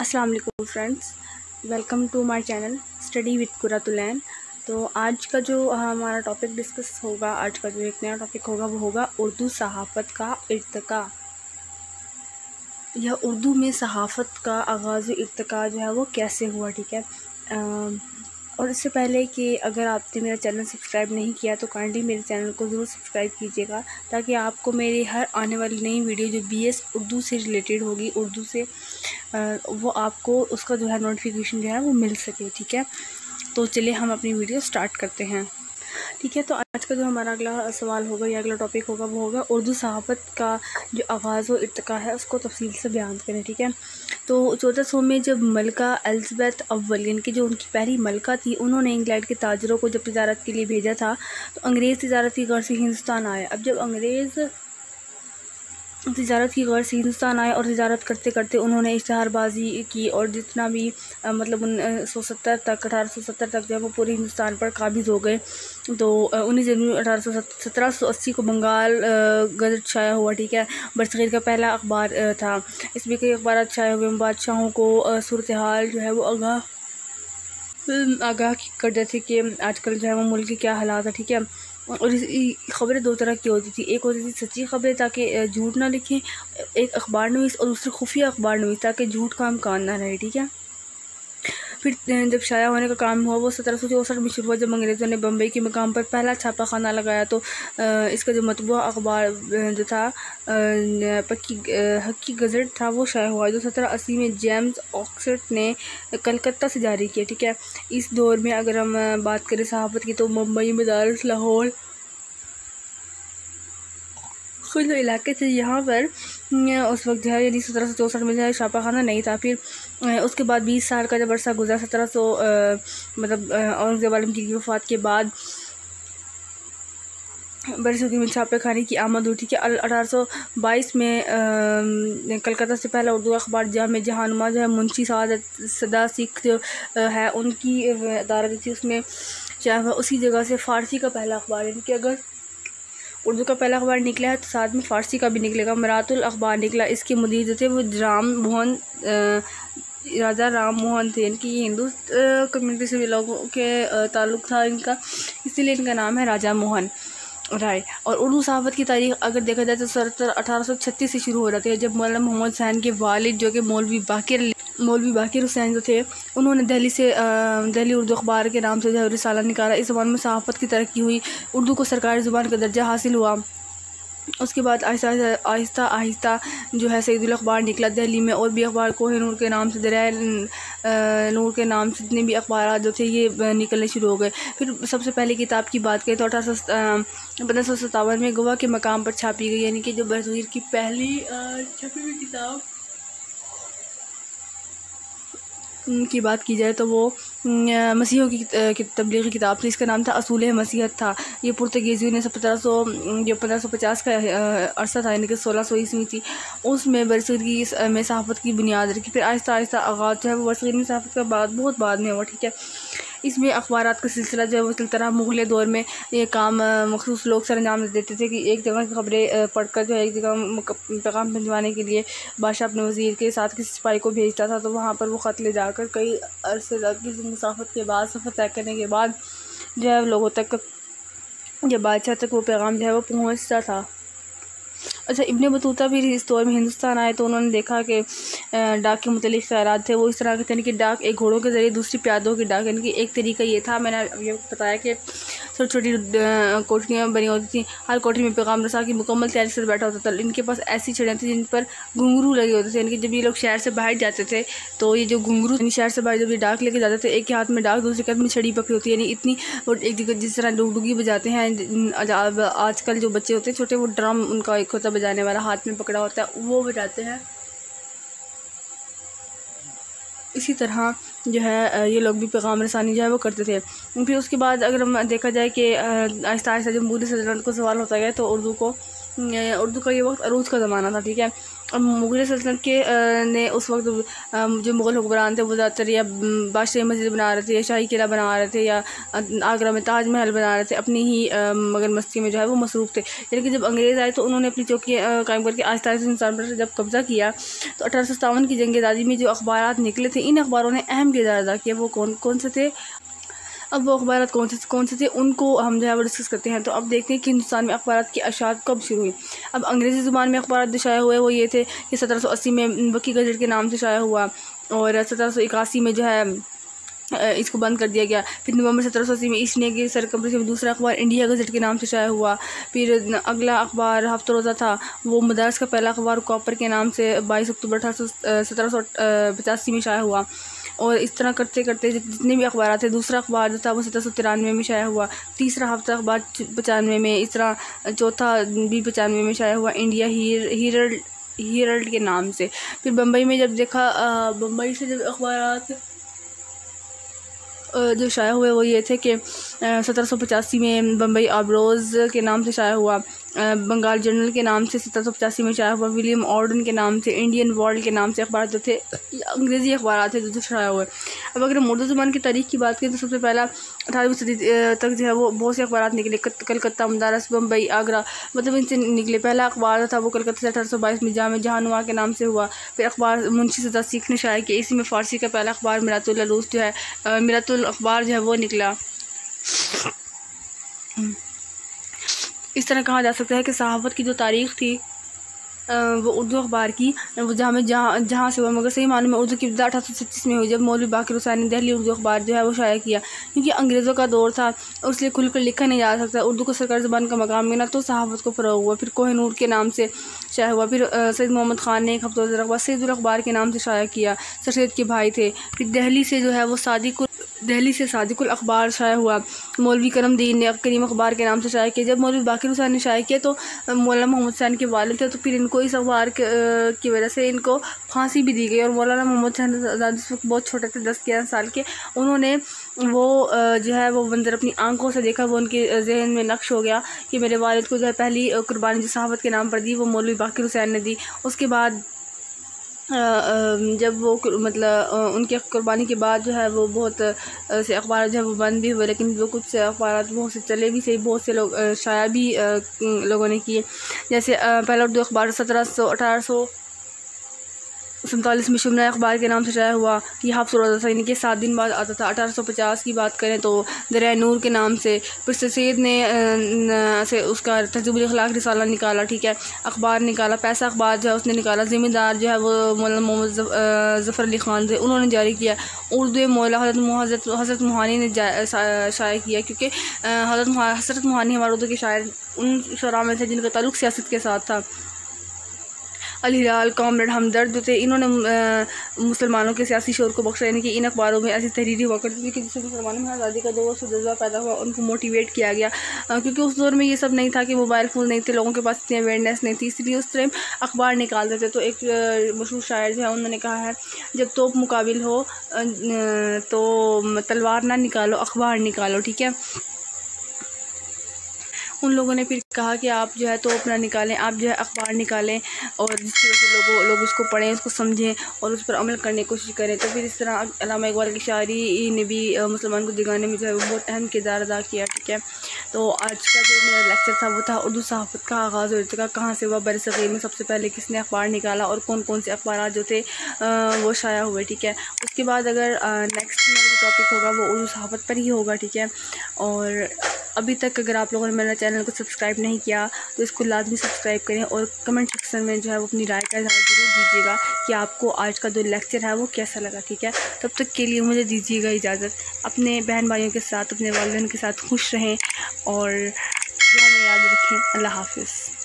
अस्सलाम वालेकुम friends, welcome to my channel study with Quratulain. तो आज का जो हमारा टॉपिक डिस्कस होगा, आज का जो एक नया टॉपिक होगा वो होगा उर्दू सहाफ़त का इर्तिका। यह उर्दू में सहाफ़त का आगाज़ इर्तिका जो है वो कैसे हुआ, ठीक है। और इससे पहले कि अगर आपने मेरा चैनल सब्सक्राइब नहीं किया तो काइंडली मेरे चैनल को ज़रूर सब्सक्राइब कीजिएगा, ताकि आपको मेरी हर आने वाली नई वीडियो जो BS उर्दू से रिलेटेड होगी, उर्दू से वो आपको उसका जो है नोटिफिकेशन जो है वो मिल सके, ठीक है। तो चलिए हम अपनी वीडियो स्टार्ट करते हैं, ठीक है। तो आज का जो हमारा अगला सवाल होगा या अगला टॉपिक होगा वो होगा उर्दू सहाफ़त का जो आगाज़ व इर्तिका है उसको तफसील से बयान करें, ठीक है। तो 1400 में जब मलका एलिज़ाबेथ अव्वल यानी कि जो उनकी पहली मलका थी, उन्होंने इंग्लैंड के ताजरों को जब तिजारत के लिए भेजा था तो अंग्रेज़ तिजारत की गर्ज से हिंदुस्तान आए। अब जब अंग्रेज़ तिजारत की गर्ज से हिंदुस्तान आए और तिजारत करते करते उन्होंने इश्तहारबाजी की और जितना भी मतलब 1870 तक जब वो पूरे हिंदुस्तान पर काबिज़ हो गए। तो 19 जनवरी 1780 को बंगाल गज़ट शाया हुआ, ठीक है। बरसग़ीर का पहला अखबार था। इसमें कई अखबार शाया हुए। बादशाहों को सूरत हाल जो है वो आगाह कर देते कि आजकल जो है वो मुल्क के क्या हालात है, ठीक है। और ख़बरें दो तरह की होती थी, एक होती थी सच्ची ख़बरें ताकि झूठ ना लिखें, एक अखबार नवीस, और दूसरी खुफिया अखबार नवीस ताकि झूठ का इम्कान ना रहे, ठीक है। फिर जब शाया होने का काम हुआ वो 1764 में शुरू हुआ, जब अंग्रेज़ों ने बम्बई के मकाम पर पहला छापा खाना लगाया। तो इसका जो मतबूआ अखबार जो था हक्की गज़ट था वो शाया हुआ, जो 1780 में जेम्स ऑक्सफोर्ड ने कलकत्ता से जारी किया, ठीक है। इस दौर में अगर हम बात करें सहाफ़त की तो मुंबई, मदारस, लाहौर कुछ जो इलाके थे यहाँ पर उस वक्त जो है यानी 1764 में जो है छापा खाना नहीं था। फिर उसके बाद 20 साल का जब अरसा गुजरा, 1700 मतलब औरंगज़ेब आलम की वफ़ात के बाद बरसों में छापे खाने की आमद हुई, ठीक है। 1822 में कलकत्ता से पहला उर्दू अखबार जामे जहानुमा जो है मुंशी सदा सिख जो है उनकी अदालत थी, उसमें चाहे उसी जगह से फ़ारसी का पहला अखबार, यानी कि अगर उर्दू का पहला अखबार निकला है तो साथ में फ़ारसी का भी निकलेगा। मरातुल अखबार निकला, इसके मुदीर जो थे वो राजा राम मोहन थे, इनकी हिंदू कम्युनिटी से लोगों के ताल्लुक़ था इनका, इसीलिए इनका नाम है राजा मोहन राय। और उर्दू सहाफ़त की तारीख़ अगर देखा जाए तो 1836 से शुरू हो जाती है, जब मौलाना मोहम्मद हुसैन के वालिद जो कि मौलवी बाकिर हुसैन जो थे, उन्होंने दिल्ली उर्दू अखबार के नाम से जो रिसाला निकाला। इस ज़बान में सहाफ़त की तरक्की हुई, उर्दू को सरकारी ज़ुबान का दर्जा हासिल हुआ। उसके बाद आहिस्ता आहिस्ता जो है सईदुल अखबार निकला दिल्ली में, और भी अखबार कोहे नूर के नाम से, दरिया नूर के नाम से जितने भी अखबार जो थे ये निकलने शुरू हो गए। फिर सबसे पहले किताब की बात करें तो 1557 में गोवा के मकाम पर छापी गई, यानी कि जो बरसग़ीर की पहली छपी हुई किताब की बात की जाए तो वो मसीहों की तबलीगी किताब थी। इसका नाम था असूल मसीहत था। ये पुर्तगीज़ियों ने 1550 का अरसा था, यानी कि 1600 ईस्वी थी, उसमें बरसग़ीर में सहाफ़त की बुनियाद रखी। फिर आहिस्ता आहिस्ता आगाज़ जो है वो बरसग़ीर में सहाफ़त का बहुत बाद में हुआ, ठीक है। इसमें अखबारात का सिलसिला जो है वो चलता रहा। मुग़ल दौर में ये काम मखसूस लोग सरंजाम देते थे कि एक जगह की ख़बरें पढ़कर जो है एक जगह पैगाम भिजवाने के लिए बादशाह अपने वज़ीर के साथ किसी सिपाही को भेजता था, तो वहाँ पर वो ख़त ले जाकर कई अरसे तक किसी मुसाफ़त के बाद, सफ़र तय करने के बाद जो है लोगों तक, जब बादशाह तक वो पैगाम जो है वो पहुँचता था। अच्छा, इब्ने बतूता भी इस दौर में हिंदुस्तान आए तो उन्होंने देखा कि डाक के मुतल्लिक़ ख़यालात थे वो इस तरह के थे कि डाक एक घोड़ों के ज़रिए, दूसरी प्यादों की डाक, यानी कि एक तरीका ये था, मैंने ये बताया कि छोटी छोटी कोठरियाँ बनी होती थी, हर कोठरी में पैगाम रसा की मुकम्मल तैयारी से बैठा होता था। इनके पास ऐसी छड़ियाँ थी जिन पर घुंघरू लगे होते थे, यानी कि जब ये लोग शहर से बाहर जाते थे तो ये जो घुंघरू शहर से बाहर जब ये डाक लेके जाते थे, एक के हाथ में डाक, दूसरे के हाथ में छड़ी पकड़ी होती है, यानी इतनी, और एक जगह जिस तरह डुगडुगी बजाते हैं आजकल जो बच्चे होते हैं छोटे, वो ड्रम उनका एक होता बजाने वाला, हाथ में पकड़ा होता है, वो बजाते हैं। इसी तरह जो है ये लोग भी पैगाम रसानी जो है वो करते थे। फिर उसके बाद अगर हम देखा जाए कि आहिस्ता आहिस्ता जमहूरी सल्तनत को सवाल होता गया तो उर्दू को उर्दू का ये वक्त अरूज का ज़माना था, ठीक है। अब मुग़ल सल्तनत के ने उस वक्त जो मुग़ल हुक्मरान थे वो ज़्यादातर या बादशाही मस्जिद बना रहे थे या शाही किला बना रहे थे या आगरा में ताज महल बना रहे थे, अपनी ही मगर मस्ती में जो है वो मसरूफ़ थे। यानी कि जब अंग्रेज़ आए तो उन्होंने अपनी चौकी कायम करके आहिस्ता आहिस्ता हिंदुस्तान पर जब कब्ज़ा किया तो 1857 की जंग आज़ादी में जो अखबारात निकले थे, इन अखबारों ने अहम किरदार अदा किया। वो कौन कौन से थे? अब वो अखबारात कौन से थे उनको हम जो है वो डिस्कस करते हैं। तो अब देखते हैं कि हिंदुस्तान में अखबारात की अशात कब शुरू हुई। अब अंग्रेज़ी ज़ुबान में अखबारात जो शाया हुए वो ये थे कि 1780 में वकी गज़ट के नाम से शाया हुआ और 1781 में जो है इसको बंद कर दिया गया। फिर नवंबर 1780 में ईस्ट इंडिया की सरकम्फरेंस में दूसरा अखबार इंडिया गज़ट के नाम से शाया हुआ। फिर अगला अखबार हफ्ता रोज़ा था, वो मदारस का पहला अखबार कॉपर के नाम से 22 अक्टूबर 1785 में शाया हुआ। और इस तरह करते करते जितने भी अखबार थे, दूसरा अखबार जो था वो 1793 में शाया हुआ, तीसरा हफ्ता अखबार 95 में, इस तरह चौथा भी 95 में शाया हुआ इंडिया हेरल्ड के नाम से। फिर बम्बई में जब देखा, बम्बई से जब अखबार जो शाया हुए वो ये थे कि 1785 में बम्बई आबरोज़ के नाम से शाया हुआ, बंगाल जर्नल के नाम से 1785 में शाया हुआ, विलियम ऑर्डन के नाम से, इंडियन वर्ल्ड के नाम से अखबार जो थे, अंग्रेज़ी अखबार थे जो शाया हुए। अब अगर हम उर्दू ज़ुबान की तारीख़ की बात करें तो सबसे पहला 18वीं सदी तक जो है वो बहुत से अखबार निकले, कलकत्ता, मदारस, बम्बई, आगरा, मतलब इनसे निकले। पहला अखबार था वो कलकत्ता से 1822 में जामे जहानुमा के नाम से हुआ। फिर अखबार मुंशी सदा सीख ने शाया किया, इसी में फ़ारसी का पहला अखबार मिरातुल अरूस जो है, मिरातुल अखबार जो है वो निकला। इस तरह कहा जा सकता है कि सहाफ़त की जो तारीख़ थी वो उर्दू अखबार की वो जहाँ से हुआ, मगर सही मानों में उर्दू की इब्तिदा 1836 में हुई, जब मौलवी बाक़िर हुसैन ने दिल्ली उर्दू अखबार जो है वो शाया किया। क्योंकि अंग्रेज़ों का दौर था और इसलिए खुलकर लिखा नहीं जा सकता, उर्दू को सरकारी ज़बान का मकाम मिला तो सहाफ़त को फ़रोग़ हुआ। फिर कोहिनूर के नाम से शाया हुआ। फिर सैयद मोहम्मद ख़ान ने एक हफ्ता अखबार सैयदुल अखबार के नाम से शाया किया, सर सैयद के भाई थे। फिर दिल्ली से जो है वो सादिकुल अखबार शाया हुआ, मौलवी करमदीन ने करीम अखबार के नाम से शाया किया। जब मौलवी बाक़िर हुसैन ने शाया किया तो मौलाना मोहम्मद हुसैन के वालिद थे, तो फिर इनको इस अखबार की वजह से इनको फांसी भी दी गई। और मौलाना मोहम्मद हुसैन इस वक्त बहुत छोटे थे, 10-11 साल के, उन्होंने वो जो है वो मंजर अपनी आंखों से देखा, वो उनके जहन में नक्श हो गया कि मेरे वालिद को जो है पहली कुर्बानी जो सहाफ़त के नाम पर दी वो मौलवी बाक़िर हुसैन ने दी। उसके बाद जब वो मतलब उनके कुर्बानी के बाद जो है वो बहुत से अखबार जो है वो बंद भी हुए, लेकिन वो कुछ अखबार बहुत से चले भी सही, बहुत से लोग शाया भी लोगों ने किए। जैसे पहला उर्दू अखबार 1847 में शुमना अखबार के नाम से शाया हुआ, ये हफ्ता रोज़ा था, यानी कि 7 दिन बाद आता था। 1850 की बात करें तो दरिया नूर के नाम से। फिर सैयद ने से उसका तहज़ीबुल अखलाक रिसाला निकाला, ठीक है, अखबार निकाला। पैसा अखबार जो है उसने निकाला। ज़िम्मेदार जो है वो मौलाना मोहम्मद ज़फ़र अली ख़ान थे, उन्होंने जारी किया। उर्दू मौला हज़रत मुहानी ने शाया किया, क्योंकि हज़रत मुहानी हमारे उर्दू के शायर उन शुरा में थे जिनका ताल्लुक़ सियासत के साथ था। अल हिलाल, कॉमरेड, हमदर्द जो थे, इन्होंने मुसलमानों के सियासी शोर को बख्शा, यानी कि इन अखबारों में ऐसी तहरीरी हुआ करती थी जिससे मुसलमानों में आज़ादी का जोश और जज्बा पैदा हुआ, उनको मोटिवेट किया गया। क्योंकि उस दौर में ये सब नहीं था कि मोबाइल फ़ोन नहीं थे, लोगों के पास इतनी अवेयरनेस नहीं थी, इसलिए उस टाइम अखबार निकालते थे। तो एक मशहूर शायर जो है उन्होंने कहा है, जब तोप मुकाबिल हो तो तलवार ना निकालो, अखबार निकालो, ठीक है। उन लोगों ने फिर कहा कि आप जो है तो अपना निकालें, आप जो है अखबार निकालें और जिसकी वजह से लोग उसको पढ़ें, उसको समझें और उस पर अमल करने की कोशिश करें। तो फिर इस तरह अल्लामा इकबाल की शायरी ने भी मुसलमान को जगाने में जो है वो बहुत अहम किरदार अदा किया, ठीक है। तो आज का जो मेरा लेक्चर था वो था उर्दू सहाफ़त का आगाज़ और इर्तिक़ा कहाँ से हुआ, बरसग़ीर में सबसे पहले किसने अखबार निकाला और कौन कौन से अखबार जो थे वो शाया हुए, ठीक है। उसके बाद अगर नेक्स्ट मेरा जो टॉपिक होगा वो उर्दू सहाफ़त पर ही होगा, ठीक है। और अभी तक अगर आप लोगों ने मेरा चैनल को सब्सक्राइब नहीं किया तो इसको लाजमी सब्सक्राइब करें और कमेंट सेक्शन में जो है वो अपनी राय का इज़हार ज़रूर दीजिएगा कि आपको आज का जो लेक्चर है वो कैसा लगा, ठीक है। तब तक के लिए मुझे दीजिएगा इजाज़त। अपने बहन भाइयों के साथ, अपने वालिदैन के साथ खुश रहें और दुआ में याद रखें। अल्लाह हाफ़िज़।